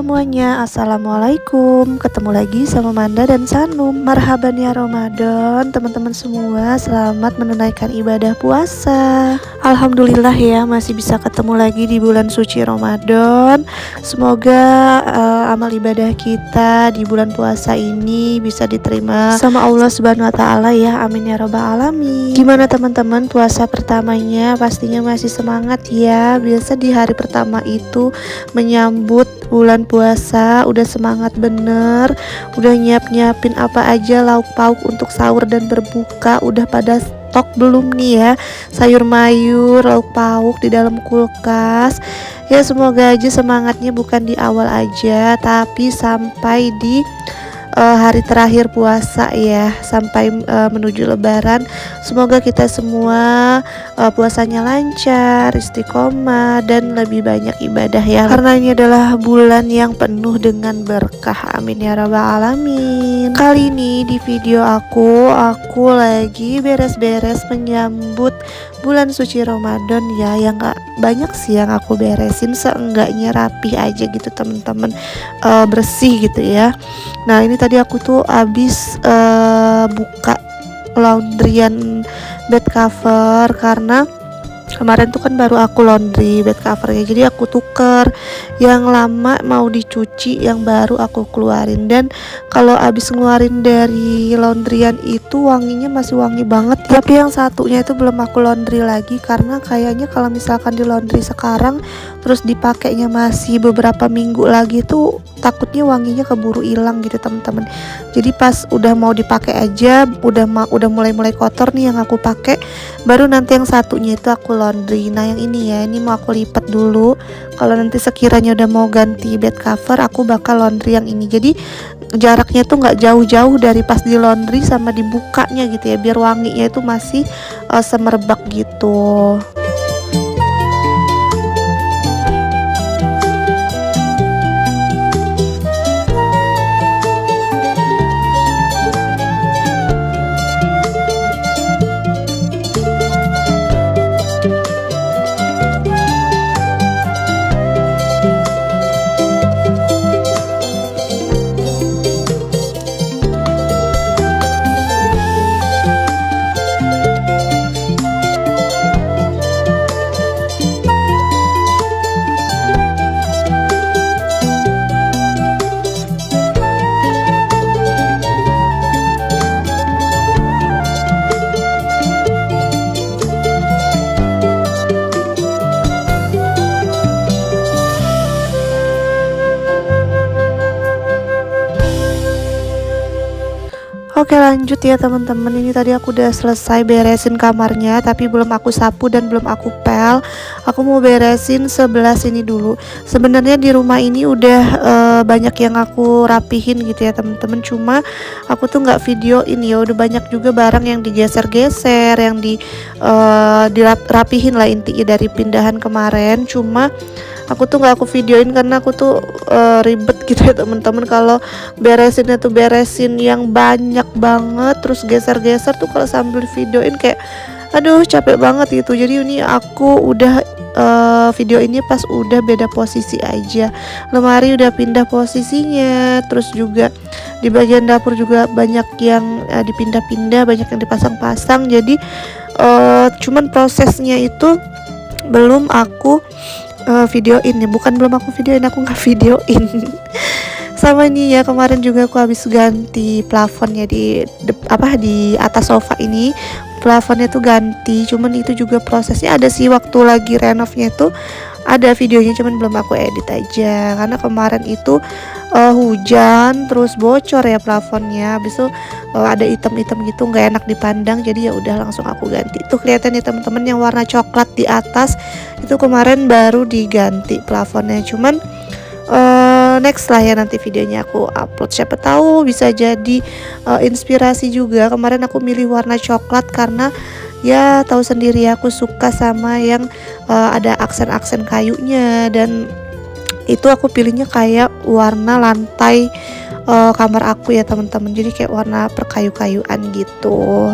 semuanya, assalamualaikum. Ketemu lagi sama Manda dan Sanum. Marhaban ya Ramadan, teman-teman semua. Selamat menunaikan ibadah puasa. Alhamdulillah ya, masih bisa ketemu lagi di bulan suci Ramadan. Semoga amal ibadah kita di bulan puasa ini bisa diterima sama Allah Subhanahu wa taala ya. Amin ya rabbal alamin. Gimana teman-teman, puasa pertamanya pastinya masih semangat ya. Biasa di hari pertama itu menyambut bulan puasa udah semangat bener, udah nyiapin apa aja lauk pauk untuk sahur dan berbuka, udah pada stok belum nih ya sayur mayur lauk pauk di dalam kulkas ya. Semoga aja semangatnya bukan di awal aja tapi sampai di hari terakhir puasa ya, sampai menuju lebaran. Semoga kita semua puasanya lancar, istiqomah, dan lebih banyak ibadah ya, karena ini adalah bulan yang penuh dengan berkah. Amin ya rabbal alamin. Kali ini di video aku lagi beres-beres menyambut bulan suci Ramadan ya, yang gak banyak sih yang aku beresin, seenggaknya rapi aja gitu temen-temen, bersih gitu ya. Nah ini tadi aku tuh abis buka laundryan bed cover, karena kemarin tuh kan baru aku laundry bed covernya, jadi aku tuker yang lama mau dicuci, yang baru aku keluarin. Dan kalau abis ngeluarin dari laundryan itu wanginya masih wangi banget ya. Tapi yang satunya itu belum aku laundry lagi, karena kayaknya kalau misalkan di laundry sekarang terus dipakainya masih beberapa minggu lagi tuh takutnya wanginya keburu hilang gitu teman-teman. Jadi pas udah mau dipakai aja udah mulai kotor nih yang aku pakai, baru nanti yang satunya itu aku laundry. Nah yang ini ya, ini mau aku lipat dulu. Kalau nanti sekiranya udah mau ganti bed cover, aku bakal laundry yang ini. Jadi jaraknya tuh nggak jauh-jauh dari pas di laundry sama dibukanya gitu ya, biar wanginya itu masih semerbak gitu. Oke lanjut ya teman-teman, ini tadi aku udah selesai beresin kamarnya, tapi belum aku sapu dan belum aku pel. Aku mau beresin sebelah sini dulu. Sebenarnya di rumah ini udah banyak yang aku rapihin gitu ya teman-teman, cuma aku tuh nggak videoin ya. Udah banyak juga barang yang digeser-geser, yang dirapihin lah intinya dari pindahan kemarin. Cuma aku tuh nggak aku videoin karena aku tuh ribet gitu ya teman-teman. Kalau beresinnya tuh beresin yang banyak banget, terus geser-geser tuh kalau sambil videoin kayak aduh capek banget gitu. Jadi ini aku udah video ini pas udah beda posisi aja. Lemari udah pindah posisinya, terus juga di bagian dapur juga banyak yang dipindah-pindah, banyak yang dipasang-pasang. Jadi cuman prosesnya itu belum aku videoin ya, bukan belum aku videoin, aku nggak videoin. Sama ini ya, kemarin juga aku habis ganti plafonnya di atas sofa ini. Plafonnya tuh ganti, cuman itu juga prosesnya ada sih, waktu lagi renovnya tuh ada videonya, cuman belum aku edit aja karena kemarin itu hujan terus bocor ya plafonnya. Habis itu ada item-item gitu nggak enak dipandang, jadi ya udah langsung aku ganti. Tuh kelihatan nih teman-teman yang warna coklat di atas itu kemarin baru diganti plafonnya. Cuman next lah ya, nanti videonya aku upload, siapa tahu bisa jadi inspirasi juga. Kemarin aku milih warna coklat karena ya tahu sendiri aku suka sama yang ada aksen-aksen kayunya, dan itu aku pilihnya kayak warna lantai kamar aku ya teman-teman, jadi kayak warna perkayu-kayuan gitu.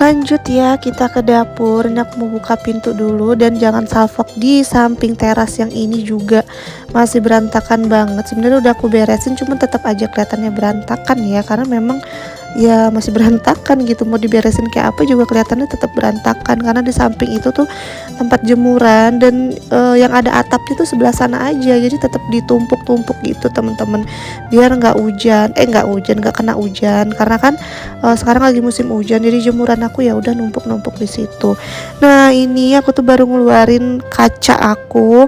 Lanjut ya, kita ke dapur. Ini aku mau buka pintu dulu, dan jangan salfok di samping teras yang ini juga masih berantakan banget. Sebenarnya udah aku beresin, cuman tetap aja kelihatannya berantakan ya, karena memang ya masih berantakan gitu. Mau diberesin kayak apa juga kelihatannya tetap berantakan, karena di samping itu tuh tempat jemuran, dan yang ada atapnya tuh sebelah sana aja, jadi tetap ditumpuk-tumpuk gitu teman-teman, biar nggak kena hujan, karena kan sekarang lagi musim hujan, jadi jemuran aku ya udah numpuk-numpuk di situ. Nah, ini aku tuh baru ngeluarin kaca aku.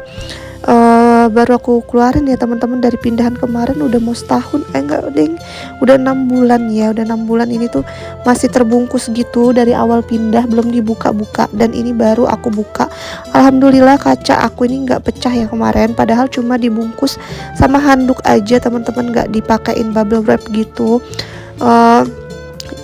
Baru aku keluarin ya teman-teman, dari pindahan kemarin udah mau setahun, enggak deng, udah 6 bulan ya, udah 6 bulan. Ini tuh masih terbungkus gitu dari awal pindah, belum dibuka-buka, dan ini baru aku buka. Alhamdulillah kaca aku ini nggak pecah ya kemarin, padahal cuma dibungkus sama handuk aja teman-teman, nggak dipakein bubble wrap gitu.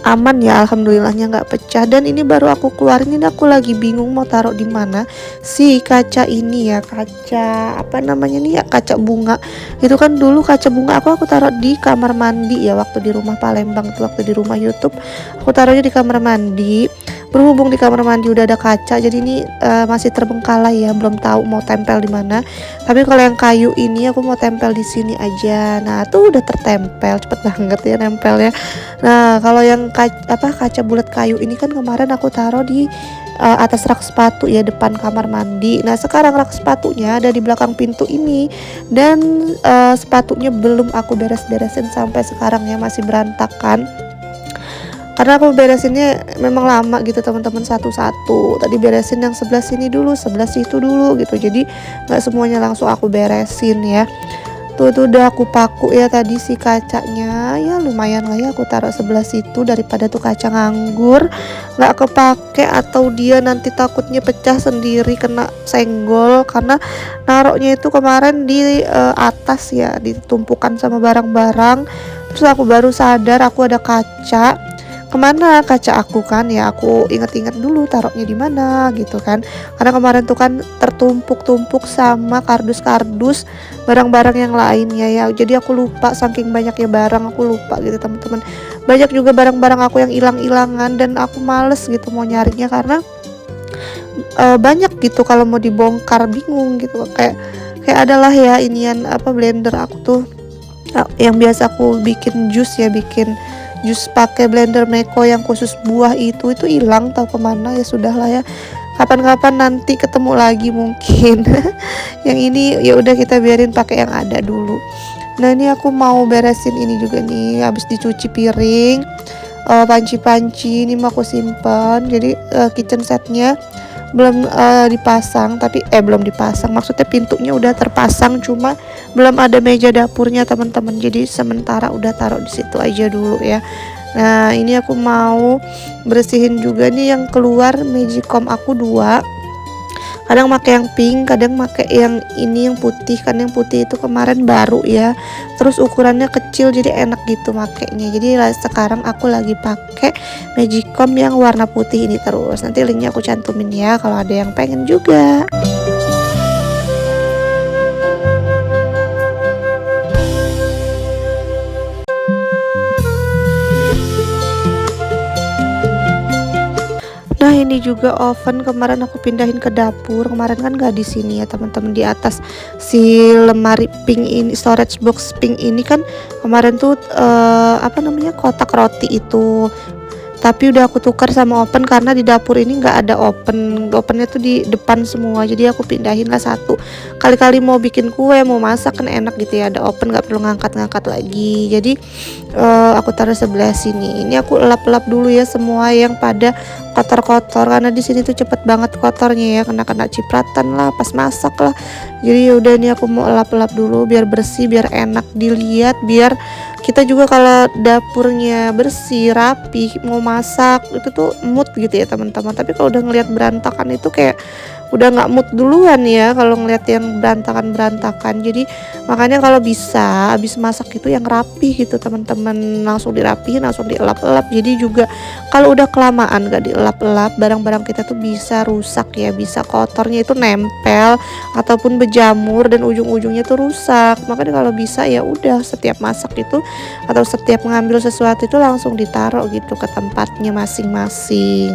Aman ya, alhamdulillahnya nggak pecah. Dan ini baru aku keluarin, ini aku lagi bingung mau taruh di mana si kaca ini ya, kaca apa namanya nih ya, kaca bunga. Itu kan dulu kaca bunga aku taruh di kamar mandi ya, waktu di rumah Palembang tuh, waktu di rumah YouTube aku taruhnya di kamar mandi. Berhubung di kamar mandi udah ada kaca, jadi ini masih terbengkalai ya, belum tahu mau tempel di mana. Tapi kalau yang kayu ini aku mau tempel di sini aja. Nah, tuh udah tertempel, cepet banget ya nempelnya. Nah, kalau yang kaca bulat kayu ini kan kemarin aku taruh di atas rak sepatu ya, depan kamar mandi. Nah, sekarang rak sepatunya ada di belakang pintu ini, dan sepatunya belum aku beres-beresin sampai sekarang ya, masih berantakan. Karena aku beresinnya memang lama gitu teman-teman, satu-satu. Tadi beresin yang sebelah sini dulu, sebelah situ dulu gitu. Jadi nggak semuanya langsung aku beresin ya. Tuh udah aku paku ya tadi si kacanya, ya lumayan lah ya aku taruh sebelah situ, daripada tuh kaca nganggur nggak kepake, atau dia nanti takutnya pecah sendiri kena senggol, karena naroknya itu kemarin di atas ya, ditumpukan sama barang-barang. Terus aku baru sadar aku ada kaca. Kemana kaca aku kan ya, aku inget-inget dulu taruhnya di mana gitu kan, karena kemarin tuh kan tertumpuk-tumpuk sama kardus-kardus barang-barang yang lainnya ya, jadi aku lupa, saking banyaknya barang aku lupa gitu teman-teman. Banyak juga barang-barang aku yang hilang-hilangan, dan aku males gitu mau nyarinya, karena banyak gitu kalau mau dibongkar, bingung gitu. Kayak adalah ya inian apa, blender aku tuh yang biasa aku bikin jus ya, bikin jus pakai blender Meko yang khusus buah itu hilang, tahu kemana ya, sudahlah ya, kapan-kapan nanti ketemu lagi mungkin. Yang ini ya udah kita biarin pakai yang ada dulu. Nah, ini aku mau beresin ini juga nih, habis dicuci piring, panci-panci ini mau aku simpan. Jadi kitchen setnya belum dipasang, belum dipasang, maksudnya pintunya udah terpasang, cuma belum ada meja dapurnya teman-teman, jadi sementara udah taruh di situ aja dulu ya. Nah, ini aku mau bersihin juga nih yang keluar magicom aku 2, kadang pakai yang pink, kadang pakai yang ini yang putih, kan yang putih itu kemarin baru ya, terus ukurannya kecil jadi enak gitu makainya. Jadi sekarang aku lagi pakai magicom yang warna putih ini terus. Nanti linknya aku cantumin ya kalau ada yang pengen juga. Nah, ini juga oven kemarin aku pindahin ke dapur. Kemarin kan nggak di sini ya teman-teman, di atas si lemari pink ini, storage box pink ini kan kemarin tuh apa namanya, kotak roti itu. Tapi udah aku tukar sama oven, karena di dapur ini nggak ada ovennya tuh di depan semua, jadi aku pindahin lah satu. Kali-kali mau bikin kue, mau masak kan enak gitu ya, ada oven, nggak perlu ngangkat-ngangkat lagi. Jadi aku taruh sebelah sini. Ini aku elap-elap dulu ya semua yang pada kotor-kotor, karena di sini tuh cepet banget kotornya ya, kena cipratan lah pas masak lah. Jadi yaudah, ini aku mau elap-elap dulu biar bersih, biar enak dilihat, biar kita juga kalau dapurnya bersih rapi mau masak itu tuh mood gitu ya teman-teman. Tapi kalau udah ngelihat berantakan itu kayak udah nggak mood duluan ya kalau ngeliat yang berantakan-berantakan. Jadi makanya kalau bisa habis masak itu yang rapi gitu teman-teman, langsung dirapihin, langsung dielap-elap. Jadi juga kalau udah kelamaan gak dielap-elap, barang-barang kita tuh bisa rusak ya, bisa kotornya itu nempel ataupun berjamur dan ujung-ujungnya tuh rusak. Makanya kalau bisa ya udah setiap masak itu atau setiap mengambil sesuatu itu langsung ditaruh gitu ke tempatnya masing-masing.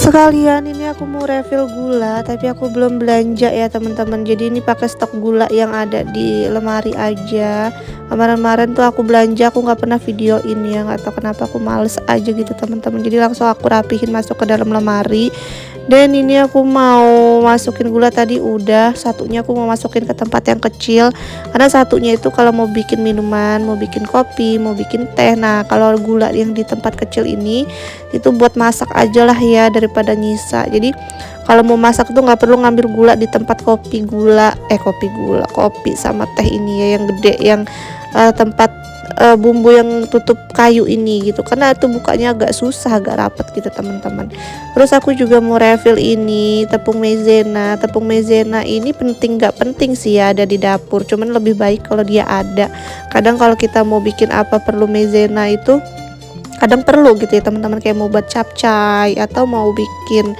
Sekalian ini aku mau refill gula, tapi aku belum belanja ya teman-teman. Jadi ini pakai stok gula yang ada di lemari aja. Kemarin-kemarin tuh aku belanja, aku nggak pernah videoin ya, nggak tahu kenapa aku males aja gitu teman-teman. Jadi langsung aku rapihin masuk ke dalam lemari. Dan ini aku mau masukin gula tadi udah, satunya aku mau masukin ke tempat yang kecil. Karena satunya itu kalau mau bikin minuman, mau bikin kopi, mau bikin teh. Nah, kalau gula yang di tempat kecil ini itu buat masak aja lah ya daripada nyisa. Jadi kalau mau masak tuh nggak perlu ngambil gula di tempat kopi sama teh ini ya yang gede, yang tempat bumbu yang tutup kayu ini gitu, karena itu bukanya agak susah, agak rapet gitu teman-teman. Terus aku juga mau refill ini tepung maizena ini penting nggak penting sih ya ada di dapur, cuman lebih baik kalau dia ada. Kadang kalau kita mau bikin apa perlu maizena itu, kadang perlu gitu ya teman-teman, kayak mau buat capcay atau mau bikin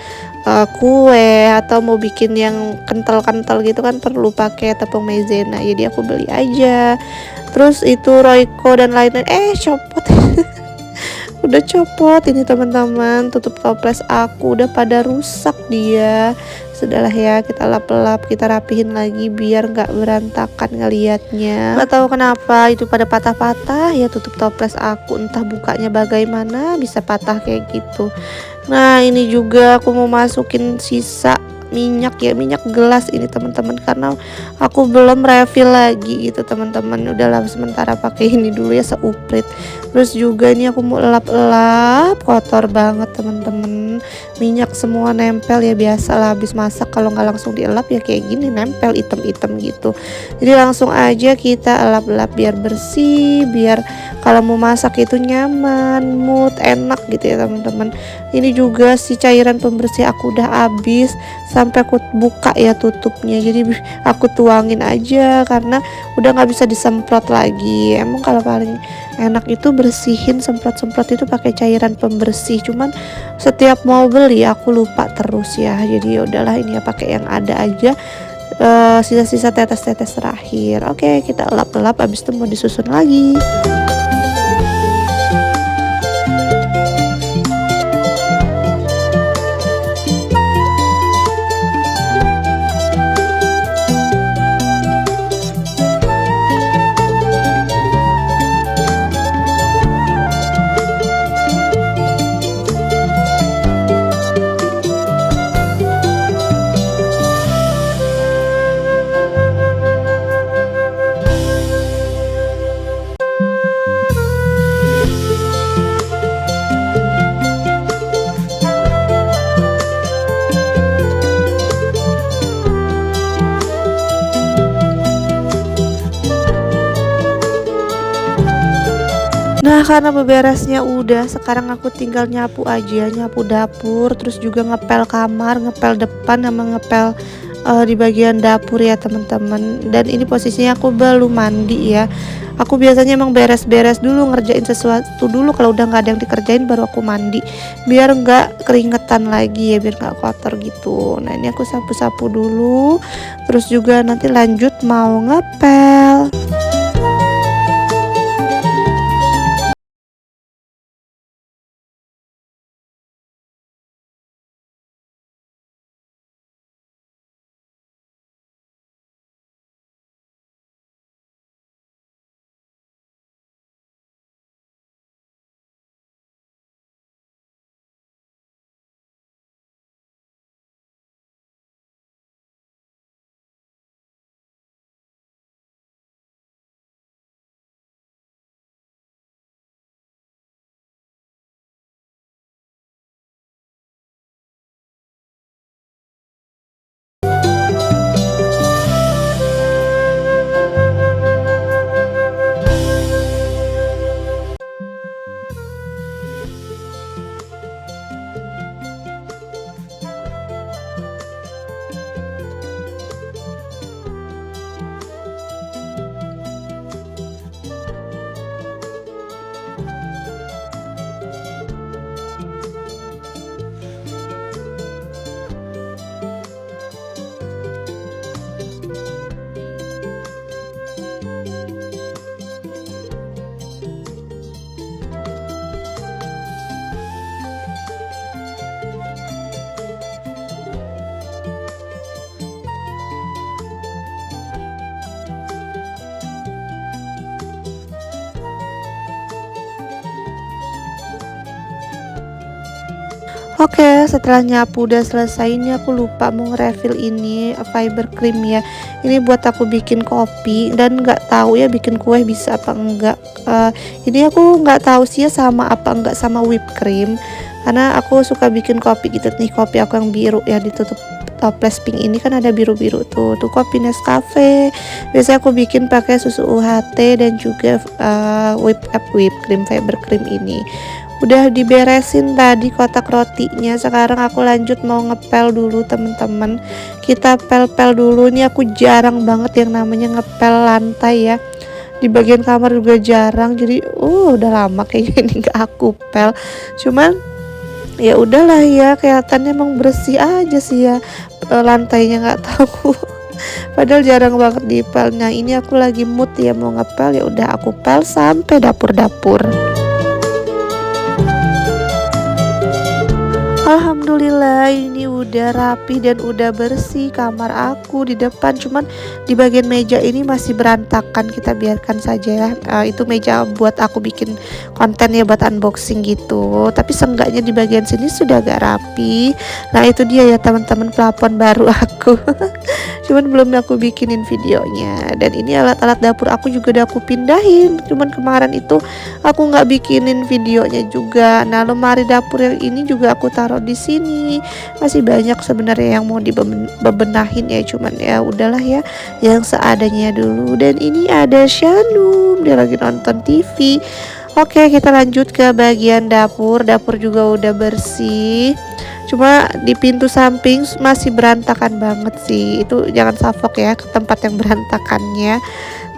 kue atau mau bikin yang kental-kental gitu kan perlu pakai tepung maizena. Jadi aku beli aja. Terus itu Royco dan lain-lain copot. Udah copot ini teman-teman, tutup toples aku udah pada rusak dia. Sudahlah ya, kita lap-lap, kita rapihin lagi biar nggak berantakan ngelihatnya. Nggak tahu kenapa itu pada patah-patah ya, tutup toples aku entah bukanya bagaimana bisa patah kayak gitu. Nah ini juga aku mau masukin sisa minyak ya, minyak gelas ini teman-teman, karena aku belum refill lagi gitu teman-teman. Udahlah sementara pakai ini dulu ya, seuprit. Terus juga ini aku mau elap-elap, kotor banget teman-teman, minyak semua nempel ya, biasalah habis masak kalau nggak langsung dielap ya kayak gini, nempel item-item gitu. Jadi langsung aja kita elap-elap biar bersih, biar kalau mau masak itu nyaman, mood enak gitu ya teman-teman. Ini juga si cairan pembersih aku udah habis, sampai aku buka ya tutupnya, jadi aku tuangin aja karena udah nggak bisa disemprot lagi. Emang kalau paling enak itu bersihin, semprot-semprot itu pakai cairan pembersih, cuman setiap mau beli aku lupa terus ya. Jadi ya udahlah ini ya pakai yang ada aja. Sisa-sisa tetes-tetes terakhir, oke kita elap-elap, habis itu mau disusun lagi. Nah karena beberesnya udah, sekarang aku tinggal nyapu aja, nyapu dapur, terus juga ngepel kamar, ngepel depan sama ngepel di bagian dapur ya teman-teman. Dan ini posisinya aku belum mandi ya. Aku biasanya emang beres-beres dulu, ngerjain sesuatu dulu, kalau udah nggak ada yang dikerjain baru aku mandi, biar nggak keringetan lagi ya, biar nggak kotor gitu. Nah ini aku sapu-sapu dulu, terus juga nanti lanjut mau ngepel. Oke, setelah nyapu udah selesai, ini aku lupa mau nge-refill ini fiber cream ya. Ini buat aku bikin kopi dan nggak tahu ya bikin kue bisa apa enggak. Ini aku nggak tahu sih ya sama apa enggak sama whipped cream. Karena aku suka bikin kopi gitu nih, kopi aku yang biru ya ditutup toples pink ini kan ada biru-biru tuh kopi Nescafe. Biasanya aku bikin pakai susu UHT dan juga whipped cream fiber cream ini. Udah diberesin tadi kotak rotinya, sekarang aku lanjut mau ngepel dulu temen-temen. Kita pel-pel dulu, ini aku jarang banget yang namanya ngepel lantai ya. Di bagian kamar juga jarang, jadi udah lama kayaknya ini gak aku pel. Cuman ya udahlah ya, kelihatannya emang bersih aja sih ya, lantainya nggak tahu. Padahal jarang banget dipel. Nah ini aku lagi mood ya mau ngepel, ya udah aku pel sampai dapur-dapur. Alhamdulillah ini udah rapi dan udah bersih kamar aku di depan, cuman di bagian meja ini masih berantakan, kita biarkan saja ya. Itu meja buat aku bikin konten ya, buat unboxing gitu, tapi seenggaknya di bagian sini sudah agak rapi. Nah itu dia ya teman-teman, plafon baru aku. Cuman belum aku bikinin videonya. Dan ini alat-alat dapur aku juga udah aku pindahin, cuman kemarin itu aku nggak bikinin videonya juga. Nah lemari dapur yang ini juga aku taruh di sini. Masih banyak sebenarnya yang mau dibebenahin ya, cuman ya udahlah ya, yang seadanya dulu. Dan ini ada Shanum, dia lagi nonton TV. Oke, kita lanjut ke bagian dapur. Dapur juga udah bersih, cuma di pintu samping masih berantakan banget sih. Itu jangan salfok ya ke tempat yang berantakannya.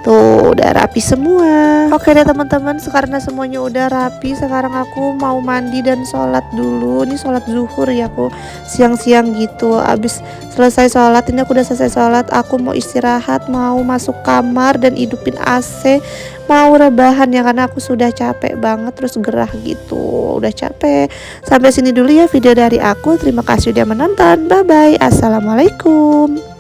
Tuh udah rapi semua. Oke deh teman-teman, karena semuanya udah rapi, sekarang aku mau mandi dan sholat dulu. Ini sholat zuhur ya, aku siang-siang gitu. Abis selesai sholat, ini aku udah selesai sholat, aku mau istirahat, mau masuk kamar dan hidupin AC, mau rebahan ya karena aku sudah capek banget, terus gerah gitu, udah capek. Sampai sini dulu ya video dari aku. Terima kasih udah menonton. Bye bye. Assalamualaikum.